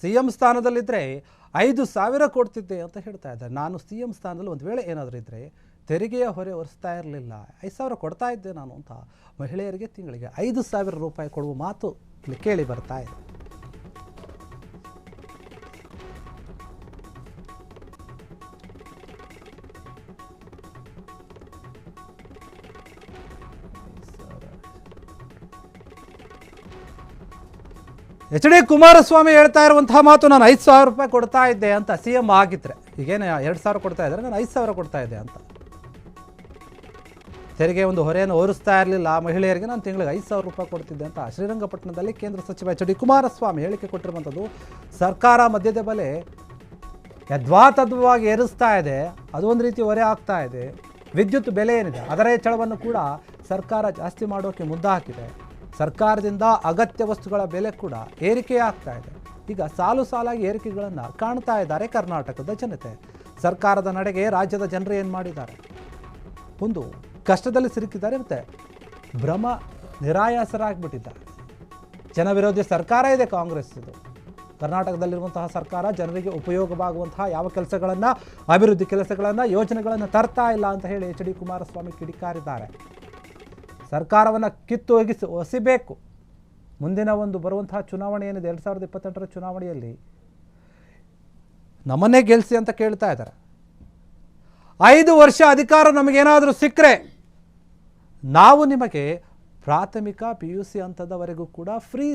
CM ಸ್ಥಾನದಲ್ಲಿದ್ದರೆ 5,000 ಕೊಡ್ತಿದ್ದೆ ಅಂತ ಹೇಳ್ತಾ ಇದ್ದಾರೆ. ನಾನು CM ಸ್ಥಾನದಲ್ಲಿ ಒಂದು ವೇಳೆ ಏನಾದರೂ ಇದ್ದರೆ ತೆರಿಗೆಯ ಹೊರೆ ಹೊರಿಸ್ತಾ ಇರಲಿಲ್ಲ, 5,000 ಕೊಡ್ತಾ ಇದ್ದೆ ನಾನು ಅಂತ ಮಹಿಳೆಯರಿಗೆ ತಿಂಗಳಿಗೆ 5,000 ರೂಪಾಯಿ ಕೊಡುವ ಮಾತು ಇಲ್ಲಿ ಕೇಳಿ ಬರ್ತಾ ಇದೆ. HD ಕುಮಾರಸ್ವಾಮಿ ಹೇಳ್ತಾ ಇರುವಂತಹ ಮಾತು, ನಾನು 5,000 ರೂಪಾಯಿ ಕೊಡ್ತಾ ಇದ್ದೆ ಅಂತ. CM ಆಗಿದ್ರೆ ಈಗೇನು 2,000 ಕೊಡ್ತಾ ಇದ್ದಾರೆ, ನಾನು 5,000 ಕೊಡ್ತಾ ಇದ್ದೆ ಅಂತ. ತೆರಿಗೆ ಒಂದು ಹೊರೆಯನ್ನು ಹೊರಿಸ್ತಾ ಇರಲಿಲ್ಲ ಮಹಿಳೆಯರಿಗೆ, ನಾನು ತಿಂಗಳಿಗೆ 5,000 ರೂಪಾಯಿ ಕೊಡ್ತಿದ್ದೆ ಅಂತ ಶ್ರೀರಂಗಪಟ್ಟಣದಲ್ಲಿ ಕೇಂದ್ರ ಸಚಿವ HD ಕುಮಾರಸ್ವಾಮಿ ಹೇಳಿಕೆ ಕೊಟ್ಟಿರುವಂಥದ್ದು. ಸರ್ಕಾರ ಮದ್ಯದ ಬೆಲೆ ಯದ್ವಾತದ್ವಾಗಿ ಏರಿಸ್ತಾ ಇದೆ, ಅದು ಒಂದು ರೀತಿ ಹೊರೆ ಆಗ್ತಾ ಇದೆ. ವಿದ್ಯುತ್ ಬೆಲೆ ಏನಿದೆ ಅದರ ಹೆಚ್ಚಳವನ್ನು ಕೂಡ ಸರ್ಕಾರ ಜಾಸ್ತಿ ಮಾಡೋಕ್ಕೆ ಮುದ್ದೆ ಹಾಕಿದೆ. ಸರ್ಕಾರದಿಂದ ಅಗತ್ಯ ವಸ್ತುಗಳ ಬೆಲೆ ಕೂಡ ಏರಿಕೆ ಆಗ್ತಾ ಇದೆ. ಈಗ ಸಾಲು ಸಾಲಾಗಿ ಏರಿಕೆಗಳನ್ನು ಕಾಣ್ತಾ ಇದ್ದಾರೆ ಕರ್ನಾಟಕದ ಜನತೆ. ಸರ್ಕಾರದ ನಡೆಗೆ ರಾಜ್ಯದ ಜನರು ಏನು ಮಾಡಿದ್ದಾರೆ, ಒಂದು ಕಷ್ಟದಲ್ಲಿ ಸಿಲುಕಿದ್ದಾರೆ, ಮತ್ತು ಭ್ರಮ ನಿರಾಯಾಸರಾಗಿಬಿಟ್ಟಿದ್ದಾರೆ. ಜನ ವಿರೋಧಿ ಸರ್ಕಾರ ಇದೆ ಕಾಂಗ್ರೆಸ್. ಇದು ಕರ್ನಾಟಕದಲ್ಲಿರುವಂತಹ ಸರ್ಕಾರ ಜನರಿಗೆ ಉಪಯೋಗವಾಗುವಂತಹ ಯಾವ ಕೆಲಸಗಳನ್ನು, ಅಭಿವೃದ್ಧಿ ಕೆಲಸಗಳನ್ನು, ಯೋಜನೆಗಳನ್ನು ತರ್ತಾ ಇಲ್ಲ ಅಂತ ಹೇಳಿ HD ಕುಮಾರಸ್ವಾಮಿ ಕಿಡಿಕಾರಿದ್ದಾರೆ. ಸರ್ಕಾರವನ್ನು ಕಿತ್ತು ಒಸಿಬೇಕು. ಮುಂದಿನ ಒಂದು ಬರುವಂತಹ ಚುನಾವಣೆ ಏನಿದೆ 2028ರ ಚುನಾವಣೆಯಲ್ಲಿ ನಮ್ಮನ್ನೇ ಗೆಲ್ಲಿಸಿ ಅಂತ ಕೇಳ್ತಾ ಇದ್ದಾರೆ. 5 ವರ್ಷ ಅಧಿಕಾರ ನಮಗೇನಾದರೂ ಸಿಕ್ಕರೆ ನಾವು ನಿಮಗೆ ಪ್ರಾಥಮಿಕ PUC ಹಂತದವರೆಗೂ ಕೂಡ ಫ್ರೀ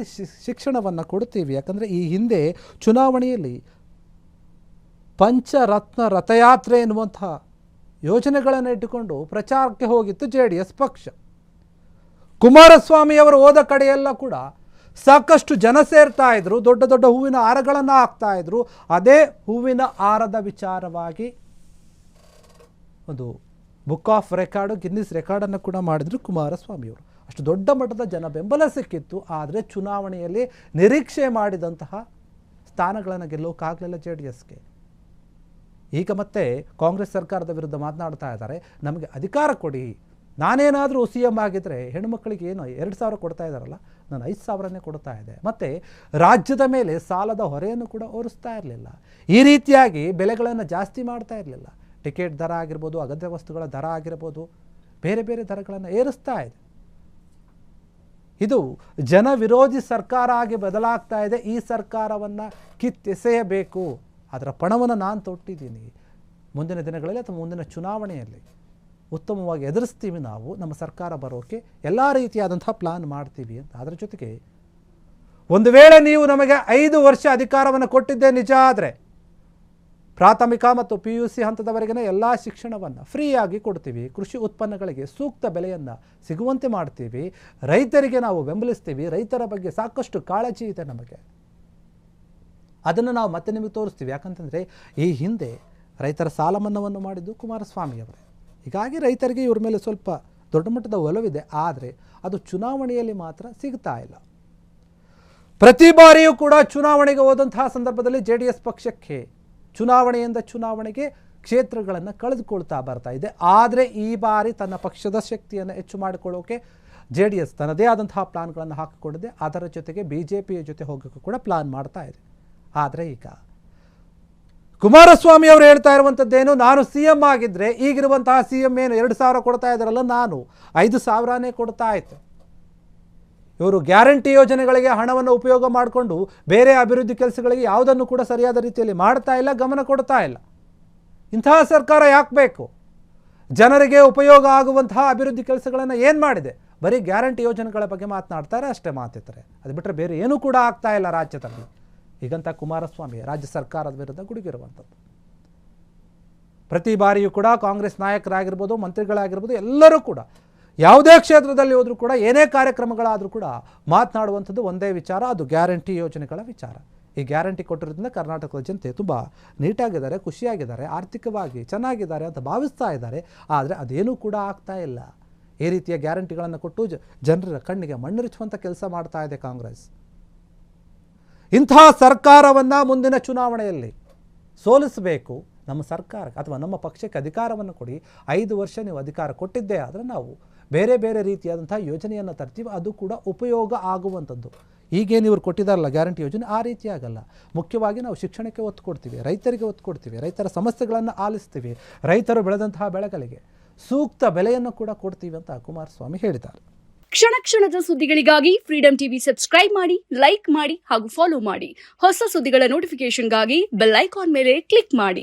ಶಿಕ್ಷಣವನ್ನು ಕೊಡ್ತೀವಿ. ಯಾಕಂದರೆ ಈ ಹಿಂದೆ ಚುನಾವಣೆಯಲ್ಲಿ ಪಂಚರತ್ನ ರಥಯಾತ್ರೆ ಎನ್ನುವಂತಹ ಯೋಜನೆಗಳನ್ನು ಇಟ್ಟುಕೊಂಡು ಪ್ರಚಾರಕ್ಕೆ ಹೋಗಿತ್ತು JDS ಪಕ್ಷ. ಕುಮಾರಸ್ವಾಮಿಯವರು ಹೋದ ಕಡೆಯೆಲ್ಲ ಕೂಡ ಸಾಕಷ್ಟು ಜನ ಸೇರ್ತಾ ಇದ್ರು, ದೊಡ್ಡ ದೊಡ್ಡ ಹೂವಿನ ಹಾರಗಳನ್ನು ಹಾಕ್ತಾ ಇದ್ರು. ಅದೇ ಹೂವಿನ ಹಾರದ ವಿಚಾರವಾಗಿ ಒಂದು ಬುಕ್ ಆಫ್ ರೆಕಾರ್ಡು, ಗಿನ್ನಿಸ್ ರೆಕಾರ್ಡನ್ನು ಕೂಡ ಮಾಡಿದ್ರು ಕುಮಾರಸ್ವಾಮಿಯವರು. ಅಷ್ಟು ದೊಡ್ಡ ಮಟ್ಟದ ಜನ ಬೆಂಬಲ ಸಿಕ್ಕಿತ್ತು. ಆದರೆ ಚುನಾವಣೆಯಲ್ಲಿ ನಿರೀಕ್ಷೆ ಮಾಡಿದಂತಹ ಸ್ಥಾನಗಳನ್ನು ಗೆಲ್ಲೋಕ್ಕಾಗಲಿಲ್ಲ JDSಗೆ. ಈಗ ಮತ್ತೆ ಕಾಂಗ್ರೆಸ್ ಸರ್ಕಾರದ ವಿರುದ್ಧ ಮಾತನಾಡ್ತಾ ಇದ್ದಾರೆ, ನಮಗೆ ಅಧಿಕಾರ ಕೊಡಿ, ನಾನೇನಾದರೂ CM ಆಗಿದ್ದರೆ ಹೆಣ್ಣುಮಕ್ಕಳಿಗೆ ಏನು 2,000 ಕೊಡ್ತಾ ಇದ್ದಾರಲ್ಲ, ನಾನು 5,000ನೇ ಕೊಡ್ತಾ ಇದ್ದೆ. ಮತ್ತು ರಾಜ್ಯದ ಮೇಲೆ ಸಾಲದ ಹೊರೆಯನ್ನು ಕೂಡ ಹೊರಿಸ್ತಾ ಇರಲಿಲ್ಲ. ಈ ರೀತಿಯಾಗಿ ಬೆಲೆಗಳನ್ನು ಜಾಸ್ತಿ ಮಾಡ್ತಾ ಇರಲಿಲ್ಲ. ಟಿಕೆಟ್ ದರ ಆಗಿರ್ಬೋದು, ಅಗತ್ಯ ವಸ್ತುಗಳ ದರ ಆಗಿರ್ಬೋದು, ಬೇರೆ ಬೇರೆ ದರಗಳನ್ನು ಏರಿಸ್ತಾ ಇದೆ. ಇದು ಜನ ವಿರೋಧಿ ಸರ್ಕಾರ ಆಗಿ ಬದಲಾಗ್ತಾ ಇದೆ. ಈ ಸರ್ಕಾರವನ್ನು ಕಿತ್ತೆಸೆಯಬೇಕು. ಅದರ ಪಣವನ್ನು ನಾನು ತೊಟ್ಟಿದ್ದೀನಿ. ಮುಂದಿನ ದಿನಗಳಲ್ಲಿ ಅಥವಾ ಮುಂದಿನ ಚುನಾವಣೆಯಲ್ಲಿ ಉತ್ತಮವಾಗಿ ಎದುರಿಸ್ತೀವಿ. ನಾವು ನಮ್ಮ ಸರ್ಕಾರ ಬರೋಕ್ಕೆ ಎಲ್ಲ ರೀತಿಯಾದಂಥ ಪ್ಲಾನ್ ಮಾಡ್ತೀವಿ ಅಂತ. ಅದರ ಜೊತೆಗೆ ಒಂದು ವೇಳೆ ನೀವು ನಮಗೆ 5 ವರ್ಷ ಅಧಿಕಾರವನ್ನು ಕೊಟ್ಟಿದ್ದೇ ನಿಜ ಆದರೆ ಪ್ರಾಥಮಿಕ ಮತ್ತು PUC ಹಂತದವರೆಗಿನ ಎಲ್ಲ ಶಿಕ್ಷಣವನ್ನು ಫ್ರೀಯಾಗಿ ಕೊಡ್ತೀವಿ. ಕೃಷಿ ಉತ್ಪನ್ನಗಳಿಗೆ ಸೂಕ್ತ ಬೆಲೆಯನ್ನು ಸಿಗುವಂತೆ ಮಾಡ್ತೀವಿ. ರೈತರಿಗೆ ನಾವು ಬೆಂಬಲಿಸ್ತೀವಿ. ರೈತರ ಬಗ್ಗೆ ಸಾಕಷ್ಟು ಕಾಳಜಿ ಇದೆ ನಮಗೆ. ಅದನ್ನು ನಾವು ಮತ್ತೆ ನಿಮಗೆ ತೋರಿಸ್ತೀವಿ. ಯಾಕಂತಂದರೆ ಈ ಹಿಂದೆ ರೈತರ ಸಾಲ ಮನ್ನಾವನ್ನು ಮಾಡಿದ್ದು ಕುಮಾರಸ್ವಾಮಿಯವರೇ. ಹೀಗಾಗಿ ರೈತರಿಗೆ ಇವ್ರ ಮೇಲೆ ಸ್ವಲ್ಪ ದೊಡ್ಡ ಮಟ್ಟದ ಒಲವಿದೆ. ಆದರೆ ಅದು ಚುನಾವಣೆಯಲ್ಲಿ ಮಾತ್ರ ಸಿಗ್ತಾ ಇಲ್ಲ. ಪ್ರತಿ ಬಾರಿಯೂ ಕೂಡ ಚುನಾವಣೆಗೆ ಹೋದಂತಹ ಸಂದರ್ಭದಲ್ಲಿ JDS ಪಕ್ಷಕ್ಕೆ ಚುನಾವಣೆಯಿಂದ ಚುನಾವಣೆಗೆ ಕ್ಷೇತ್ರಗಳನ್ನು ಕಳೆದುಕೊಳ್ತಾ ಬರ್ತಾ ಇದೆ. ಆದರೆ ಈ ಬಾರಿ ತನ್ನ ಪಕ್ಷದ ಶಕ್ತಿಯನ್ನು ಹೆಚ್ಚು ಮಾಡಿಕೊಳ್ಳೋಕೆ JDS ತನ್ನದೇ ಆದಂತಹ ಪ್ಲಾನ್ಗಳನ್ನು ಹಾಕಿಕೊಂಡಿದೆ. ಅದರ ಜೊತೆಗೆ BJPಯ ಜೊತೆ ಹೋಗೋಕ್ಕೂ ಕೂಡ ಪ್ಲಾನ್ ಮಾಡ್ತಾ ಇದೆ. ಆದರೆ ಈಗ ಕುಮಾರಸ್ವಾಮಿ ಅವರು ಹೇಳ್ತಾ ಇರುವಂಥದ್ದೇನು, ನಾನು CM ಆಗಿದ್ದರೆ ಈಗಿರುವಂತಹ CM ಏನು 2,000 ಕೊಡ್ತಾ ಇದ್ದಾರಲ್ಲ, ನಾನು 5,000ನೇ ಕೊಡ್ತಾ ಇದ್ದೆ. ಇವರು ಗ್ಯಾರಂಟಿ ಯೋಜನೆಗಳಿಗೆ ಹಣವನ್ನು ಉಪಯೋಗ ಮಾಡಿಕೊಂಡು ಬೇರೆ ಅಭಿವೃದ್ಧಿ ಕೆಲಸಗಳಿಗೆ ಯಾವುದನ್ನು ಕೂಡ ಸರಿಯಾದ ರೀತಿಯಲ್ಲಿ ಮಾಡ್ತಾ ಇಲ್ಲ, ಗಮನ ಕೊಡ್ತಾ ಇಲ್ಲ. ಇಂತಹ ಸರ್ಕಾರ ಯಾಕೆ ಬೇಕು? ಜನರಿಗೆ ಉಪಯೋಗ ಆಗುವಂತಹ ಅಭಿವೃದ್ಧಿ ಕೆಲಸಗಳನ್ನು ಏನು ಮಾಡಿದೆ? ಬರೀ ಗ್ಯಾರಂಟಿ ಯೋಜನೆಗಳ ಬಗ್ಗೆ ಮಾತನಾಡ್ತಾರೆ, ಅಷ್ಟೇ ಮಾತಿರ್ತಾರೆ. ಅದು ಬಿಟ್ಟರೆ ಬೇರೆ ಏನೂ ಕೂಡ ಆಗ್ತಾ ಇಲ್ಲ ರಾಜ್ಯದಲ್ಲಿ. ಹೀಗಂತ ಕುಮಾರಸ್ವಾಮಿ ರಾಜ್ಯ ಸರ್ಕಾರದ ವಿರುದ್ಧ ಗುಡುಗಿರುವಂಥದ್ದು. ಪ್ರತಿ ಬಾರಿಯೂ ಕೂಡ ಕಾಂಗ್ರೆಸ್ ನಾಯಕರಾಗಿರ್ಬೋದು, ಮಂತ್ರಿಗಳಾಗಿರ್ಬೋದು, ಎಲ್ಲರೂ ಕೂಡ ಯಾವುದೇ ಕ್ಷೇತ್ರದಲ್ಲಿ ಹೋದರೂ ಕೂಡ ಏನೇ ಕಾರ್ಯಕ್ರಮಗಳಾದರೂ ಕೂಡ ಮಾತನಾಡುವಂಥದ್ದು ಒಂದೇ ವಿಚಾರ, ಅದು ಗ್ಯಾರಂಟಿ ಯೋಜನೆಗಳ ವಿಚಾರ. ಈ ಗ್ಯಾರಂಟಿ ಕೊಟ್ಟಿರೋದ್ರಿಂದ ಕರ್ನಾಟಕದ ಜನತೆ ತುಂಬ ನೀಟಾಗಿದ್ದಾರೆ, ಖುಷಿಯಾಗಿದ್ದಾರೆ, ಆರ್ಥಿಕವಾಗಿ ಚೆನ್ನಾಗಿದ್ದಾರೆ ಅಂತ ಭಾವಿಸ್ತಾ ಇದ್ದಾರೆ. ಆದರೆ ಅದೇನೂ ಕೂಡ ಆಗ್ತಾ ಇಲ್ಲ. ಈ ರೀತಿಯ ಗ್ಯಾರಂಟಿಗಳನ್ನು ಕೊಟ್ಟು ಜನರ ಕಣ್ಣಿಗೆ ಮಣ್ಣೆರಚುವಂಥ ಕೆಲಸ ಮಾಡ್ತಾ ಇದೆ ಕಾಂಗ್ರೆಸ್. ಇಂತಹ ಸರ್ಕಾರವನ್ನು ಮುಂದಿನ ಚುನಾವಣೆಯಲ್ಲಿ ಸೋಲಿಸಬೇಕು. ನಮ್ಮ ಸರ್ಕಾರಕ್ಕೆ ಅಥವಾ ನಮ್ಮ ಪಕ್ಷಕ್ಕೆ ಅಧಿಕಾರವನ್ನು ಕೊಡಿ. 5 ವರ್ಷ ನೀವು ಅಧಿಕಾರ ಕೊಟ್ಟಿದ್ದೇ ಆದರೆ ನಾವು ಬೇರೆ ಬೇರೆ ರೀತಿಯಾದಂಥ ಯೋಜನೆಯನ್ನು ತರ್ತೀವಿ, ಅದು ಕೂಡ ಉಪಯೋಗ ಆಗುವಂಥದ್ದು. ಈಗೇನು ಇವ್ರು ಕೊಟ್ಟಿದ್ದಾರಲ್ಲ ಗ್ಯಾರಂಟಿ ಯೋಜನೆ, ಆ ರೀತಿ ಆಗಲ್ಲ. ಮುಖ್ಯವಾಗಿ ನಾವು ಶಿಕ್ಷಣಕ್ಕೆ ಒತ್ತು ಕೊಡ್ತೀವಿ, ರೈತರಿಗೆ ಒತ್ತು ಕೊಡ್ತೀವಿ, ರೈತರ ಸಮಸ್ಯೆಗಳನ್ನು ಆಲಿಸ್ತೀವಿ, ರೈತರು ಬೆಳೆದಂತಹ ಬೆಳೆಗಳಿಗೆ ಸೂಕ್ತ ಬೆಲೆಯನ್ನು ಕೂಡ ಕೊಡ್ತೀವಿ ಅಂತ ಕುಮಾರಸ್ವಾಮಿ ಹೇಳಿದ್ದಾರೆ. ಕ್ಷಣ ಕ್ಷಣದ ಸುದ್ದಿಗಳಿಗಾಗಿ ಫ್ರೀಡಂ ಟಿವಿ ಸಬ್ಸ್ಕ್ರೈಬ್ ಮಾಡಿ, ಲೈಕ್ ಮಾಡಿ ಹಾಗೂ ಫಾಲೋ ಮಾಡಿ. ಹೊಸ ಸುದ್ದಿಗಳ ನೋಟಿಫಿಕೇಶನ್ಗಾಗಿ ಬೆಲ್ ಐಕಾನ್ ಮೇಲೆ ಕ್ಲಿಕ್ ಮಾಡಿ.